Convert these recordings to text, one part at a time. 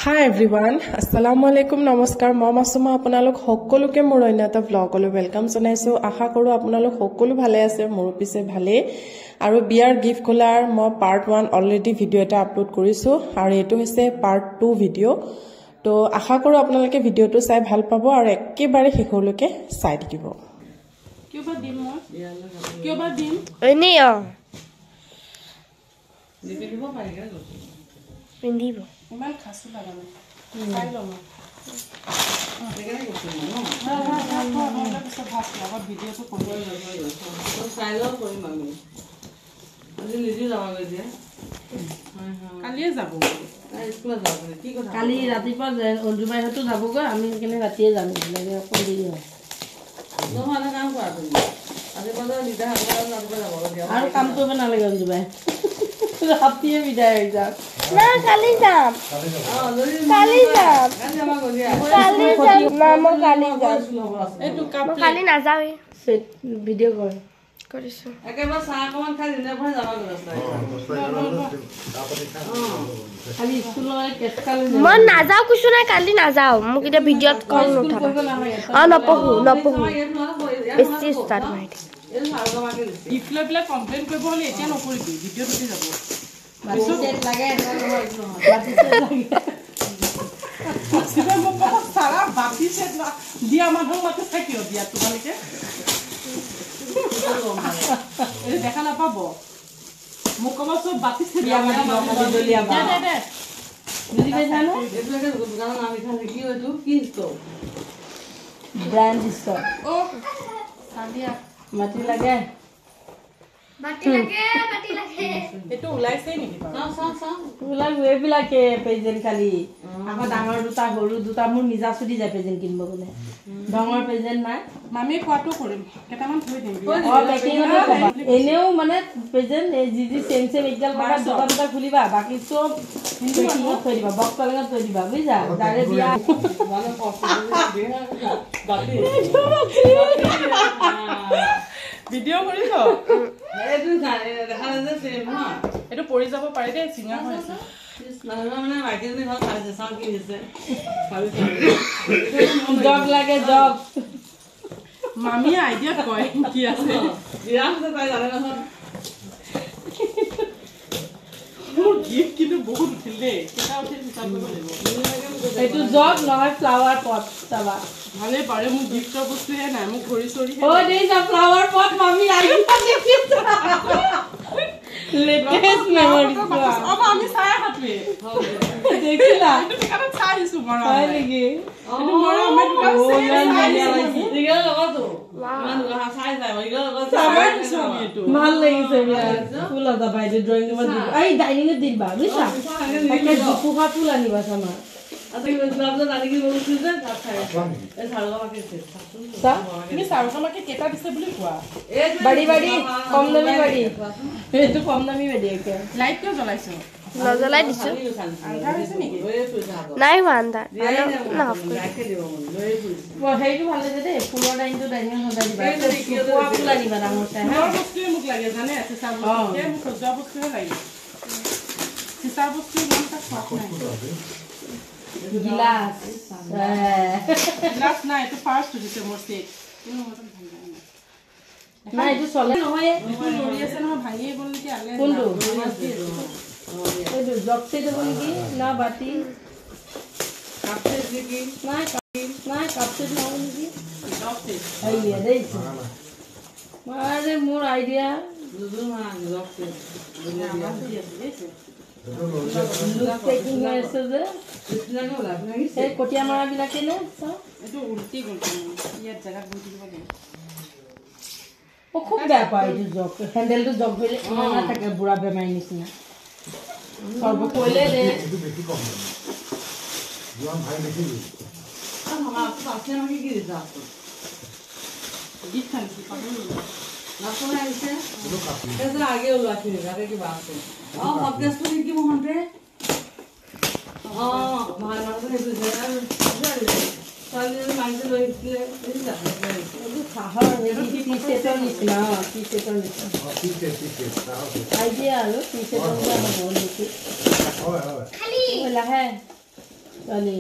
Hi everyone, Assalamualaikum, Namaskar, Mom Asuma, আপোনালোক সকলোকে মোৰ অন্য এটা ব্লগলৈ ওয়েলকাম জনাইছো। আশা কৰো আপোনালোক সকলো ভালে আছে, মোৰ পিছে ভালে। আৰু বিয়াৰ গিফট খোলাৰ মই পাৰ্ট 1 অলৰেডি ভিডিও এটা আপলোড কৰিছো আৰু এটো হৈছে পাৰ্ট 2 ভিডিও। তো আশা কৰো আপোনালোকে ভিডিওটো চাই ভাল পাব আৰু একেবাৰে শেষলৈকে চাই থাকিব। কিবা দিম মই? কিবা দিম? এনিয়া দিব পাৰিগে পিন্ধিব ইমান খাসু লাগা নাই খাই লম একেনে কৈছো ন মই সব ভাত আগত ভিডিওটো কৰিব তো চাই লও কৰিম আমি আজি নিজে যাবা গৈছে কালিয়ে যাব স্কুল যাব কি কথা কালি ৰাতিপুৱা অঞ্জুবাই হতো যাবগৈ আমি কেনে ৰাতিয়ে যাম লাগে অকল দেৰি হয় নহলে কাম কৰা তুমি আজি বজাৰ নিদা হাজাৰ লাগবে যাব আৰু কাম কৰিব নালাগে অঞ্জুবাই ৰাতিয়ে বিদায় হৈ যাক না কালি যাম কালি যাম না মই কালি যাম এটো কাপ কালি নাযাওই ভিডিঅ' কৰ কৰিছো একেবাৰে চাহ অকমান খাই দিনে পৰা যাব ৰাস্তা খালি স্কুলৰ কেছকাল মই নাযাও কৈছো না কালি নাযাও মোক এটা ভিডিঅ'ত কল নুঠাবা নপঢ়ো বেছি ষ্টাৰ্ট মাৰি ইফলে প্লে কমপ্লেইন কৰিব হলে এতিয়া নকৰিবি ভিডিও উঠি যাব বাটিছেট লাগে বাটিছেট লাগে সিবা মোক কথা সারা বাটিছেট দিয়া মানুহ মাতে থাকিও দিয়া তোমালকে এই দেখা না পাবো মোক কব সব বাটিছেট দিয়া মানুহ দলিয়া বা দে বুজি পাইছা না এগুলোকে দোকানৰ নাম লিখা কি হয়তো কি তো ব্ৰ্যান্ড ষ্টৰ ও সাদিয়া মাটি লাগে বাটি লাগে এটো ওলাইছে নেকি চা ওলা এইবিলাকে প্ৰেজেন্ট খালি আকৌ ডাঙৰ দুটা সৰু দুটা মোৰ নিজা চুটি যায় প্ৰেজেন্ট কিনিব গলে ডাঙৰ প্ৰেজেন্ট নাই মামি কোৱাটো কৰিম কেটামান থৈ দিম এনেও মানে প্ৰেজেন্ট যি সেম একজাল পাবা দুটা খুলিবা বাকি সব পেকিংত থৈ দিবা বক্স পালেঙত থৈ দিবা বুজিছা ডাইৰে বিয়া মানে বাতি ভিডিও কৰিছ এটো দেখা যায় সেম হা এটো পৰি যাব পাৰে দে চিঙা হৈ আছে মানে মাইকেলনি ভাল খাইছে সাম কি দিছে জগ লাগে জগ মামি আইডিয়া কয় কি আছে বিৰাম তো তাই জানে না মোৰ গিফট কিন্তু বহুত উঠিল দে কেটা উঠিল হিচাপ কৰিব লাগিব এটো জগ নহয় ফ্লাৱাৰ পট চাবা ভালে পাৰে মোৰ গিফটৰ বস্তু হে নাই মোক ঘড়ি চৰি ও দেই যা ফ্লাৱাৰ পট মামি আইডিয়া দেখিছা লেটেস্ট মেমৰি अब আমি চাই হাতবে দেখিলা এটো কাটা চাইছো মৰা হয় নেকি এটো মৰা আমি দোকান চাইছো দিগা লগতো ইমান লগা চাই যায় ইগা লগতো চাবাই ছবি এটো ভাল লাগিছে বিৰাট ফুল এটা বাইদে ড্ৰয়িং ৰুমত দিব এই ডাইনিং এ দিবা বুজিছা একে জুপুহা ফুল আনিবা সামা আজি লাভজ দাদি কি বলছিস যে ভাত খাই এই সারগা মাকে সা তুমি সারগা মাকে কেটা দিছে বুলি কোৱা বড়ি বড়ি কম দামি বড়ি এটো কম দামি বড়ি একে লাইট কিয় জ্বলাইছো নজলাই দিছো আন্ধাৰ হৈছে নেকি নাই হোৱা আন্ধাৰ না হেইটো ভাল লাগে দে ফুলৰ ডাইনটো ডাইনিং সজাই দিবা জুপুহা ফুল আনিবা ডাঙৰ চাই হা মোৰ বস্তু মোক লাগে জানে চিচাৰ বস্তু মোক সজোৱা বস্তু লাগে চিচাৰ বস্তু ইমান তা খোৱা নাই গিলাস গ্লাস নাই তো ফাৰ্স্ট দিছে মোৰ সেট না এটো চলে নহয় লৰি আছে নহয় ভাঙিয়ে গল নেকি আলে কোনটো এটো জগতে দেব নেকি না বাটি কাপতে নেকি নাই কাপতে নাও নেকি জগতে আইডিয়া দেইছো মারে মোর আইডিয়া দুদু মা জগতে লুক পেকিং আছে যে ইতনাকে লাভ নাই এই কটিয়া মাৰা বিলাকে নে এটো উল্টি গল ইয়াত জায়গা বুটি দিব লাগে ও খুব বেয়া পায় এই জগ হ্যান্ডেলটো জগ হইলে না থাকে বুড়া বেমাই নিছিনা সর্ব কইলে দে একটু বেশি কম জীবন ভাই বেশি আমার সাথে আমি কি দিছ আপনি দিছেন কি পাবো না কোন আইছে এসে আগে ওলা ছিল আগে কি বাত অভ্যাস করি কি মহন্তে ভাই মানে তো জায়গা তাহলে মাইতে লইছিলে বুঝলা সাহর এই টি-শাৰ্টৰ নিচিনা টি-শাৰ্টৰ নিচিনা আইডিয়া আৰু টি-শাৰ্টৰ নিচিনা হ'ব নেকি হয় হয় খালি লাহে আনি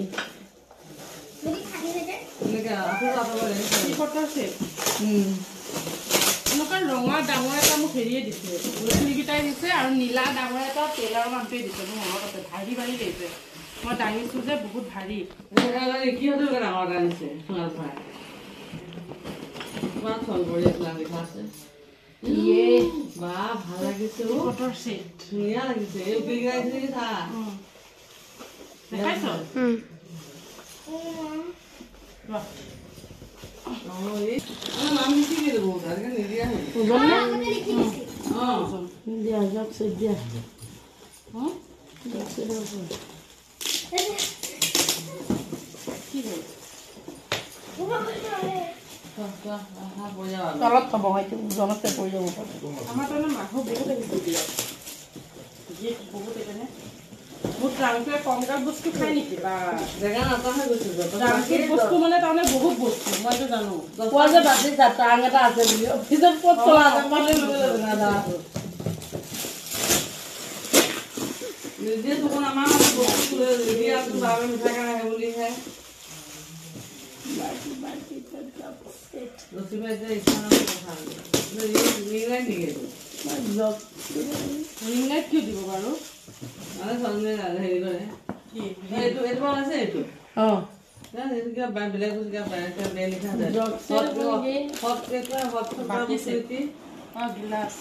এনেকুৱা ৰঙা ডাঙৰ এটা মোক হেৰিয়ে দিছে লক্ষ্মীকেইটাই দিছে আৰু নীলা ডাঙৰ এটা টেইলাৰ মানুহটোৱে দিছে মোৰ মনত আছে ভাৰী ভাৰী দিছে মই দাঙিছোঁ যে বহুত ভাৰী কি হতে ডাঙৰ আনিছে সোণাল ভাই তোমাৰ ফোন কৰি লিখা আছে ইয়ে বা ভাল লাগিছে ও ফটোৰ ছেট ধুনীয়া লাগিছে এই বিগাইছে কি থা দেখাইছ নাম লিখি দিব তাকে নিদিয়া দিয়া জব সে দিয়া তলত থব হয়তো জনতে পৰি যাব আমাৰ তাৰমানে মানুহ বহুত আহিছে দিয়া বহুত এনে মোৰ ট্ৰাংকে কমকাল বস্তু খাই নেকি বা জেগা নাপাহে গৈছে ট্ৰাংকে বস্তু মানে তাৰমানে বহুত বস্তু মইতো জানো পোৱা যে বাজি ট্ৰাং এটা আছে বুলি অফিচত ক'ত চলা আছে পালে দাদা নিজে তখন আমাৰ বস্তু ৰেডি আছে বাবে মিঠা খাই আহে বুলিহে লক্ষ্মী যে ইচ্ছা ৰিং লাইট কিয় দিব বাৰু মানে চন্দে হেৰি কৰে এইটো এইটো আছে এইটো কিবা বেলেগ কিবা বেলেগ লিখা যায় গিলাচ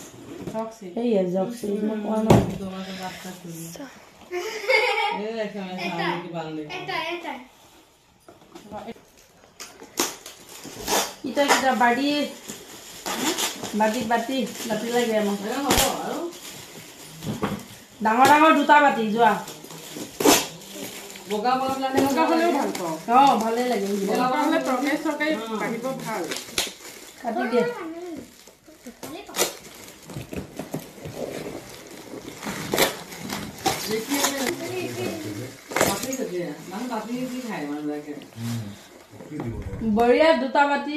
ইটা কিটা বাড়ি বাটি বাটি বাটি লাগে আমাক ডাঙৰ ডাঙৰ দুটা বাটি যোৱা বগা বগা এনেকুৱা হ'লেও ভাল পাওঁ ভালে লাগে এনেকুৱা হ'লে তৰকাৰী চৰকাৰী কাটিব ভাল কাটি দিয়ে বঢ়িয়া দুটা বাটি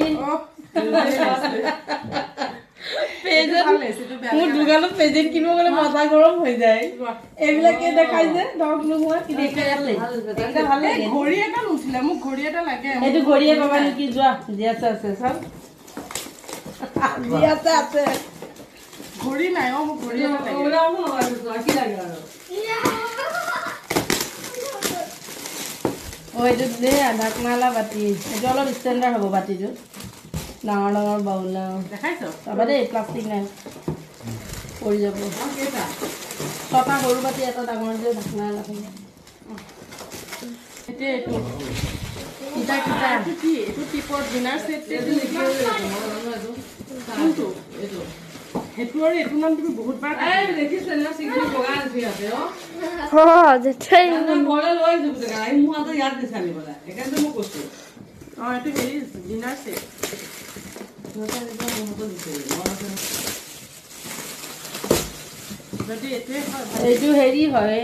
মোৰ দোকানত পেজেন্ট কিনিব গ'লে মাথা গৰম হৈ যায় এইবিলাকে দেখাই যে দৰৱ নোহোৱা ঘড়ী এটা নুঠিলে মোক ঘড়ী এটা লাগে এইটো ঘড়ীয়ে পাবা নেকি যোৱা জিয়াছে আছে চব জিয়াছে আছে ঘড়ী নাই মোক ঘড়ী এটা লাগে এইটো দে ঢাকনালা বাতি এইটো অলপ ষ্টেণ্ডাৰ্ড হ'ব বাতিটো ডাঙৰ ডাঙৰ বাউল দেখাইছ চাবা দেই প্লাষ্টিক নাই পৰি যাব ছটা সৰু বাতি এটা ডাঙৰ যে ঢাকনালা এতিয়া এইটো কিটা কিটা এইটো কি এইটো টিপৰ ডিনাৰ ছেট কোনটো এইটো সেইটো আৰু এইটো নাম তুমি বহুত বাৰ দেখিছে ন চিগনি বগা আছে ইয়াতে ঘৰলৈ লৈ আহিছো মোৰ হাতত ইয়াত দিছে আনিবলৈ সেইকাৰণে মই কৈছো এইটো হেৰি ডিনাৰ ছেট এইটো হেৰি হয়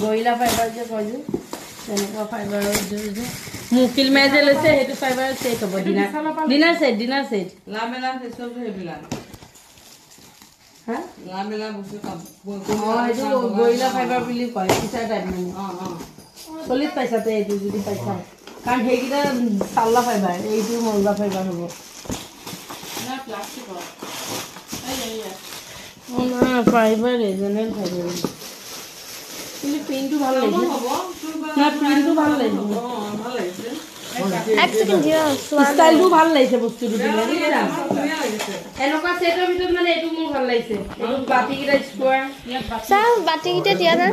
গৰিলা ফাইবাৰ যে কয় যে তেনেকুৱা ফাইবাৰৰ মুকিল মাই যে লৈছে সেইটো ফাইবাৰৰ ছেট হ'ব ডিনাৰ ছেট লামেলা চব সেইবিলাক গৰিলা ফাইবাৰ বুলি কয় ফিচাৰ টাইপ মানে 40 পইচাতে এইটো যদি পাইছা কাৰণ সেইকেইটা চাল্লা ফাইবাৰ এইটো মুগা ফাইবাৰ হ'ব ফাইবাৰ ৰিজনেল ফাইবাৰ কিন্তু প্ৰিণ্টটো ভাল লাগিছে প্ৰিণ্টটো ভাল লাগিছে ষ্টাইলটো ভাল লাগিছে বস্তুটো এনেকুৱা ছেটৰ ভিতৰত মানে এইটো মোৰ ভাল লাগিছে এইটো বাতিকেইটা স্কোৱাৰ বাতিকেইটা দিয়া না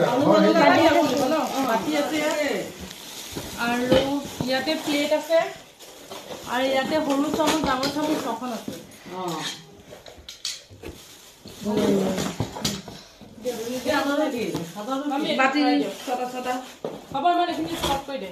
বাতি আছে আৰু ইয়াতে প্লেট আছে আৰু ইয়াতে সৰু চামুচ ডাঙৰ চামুচ ছখন আছে বাতি ছটা ছটা হ'ব মানে এইখিনি ষ্টপ কৰি দে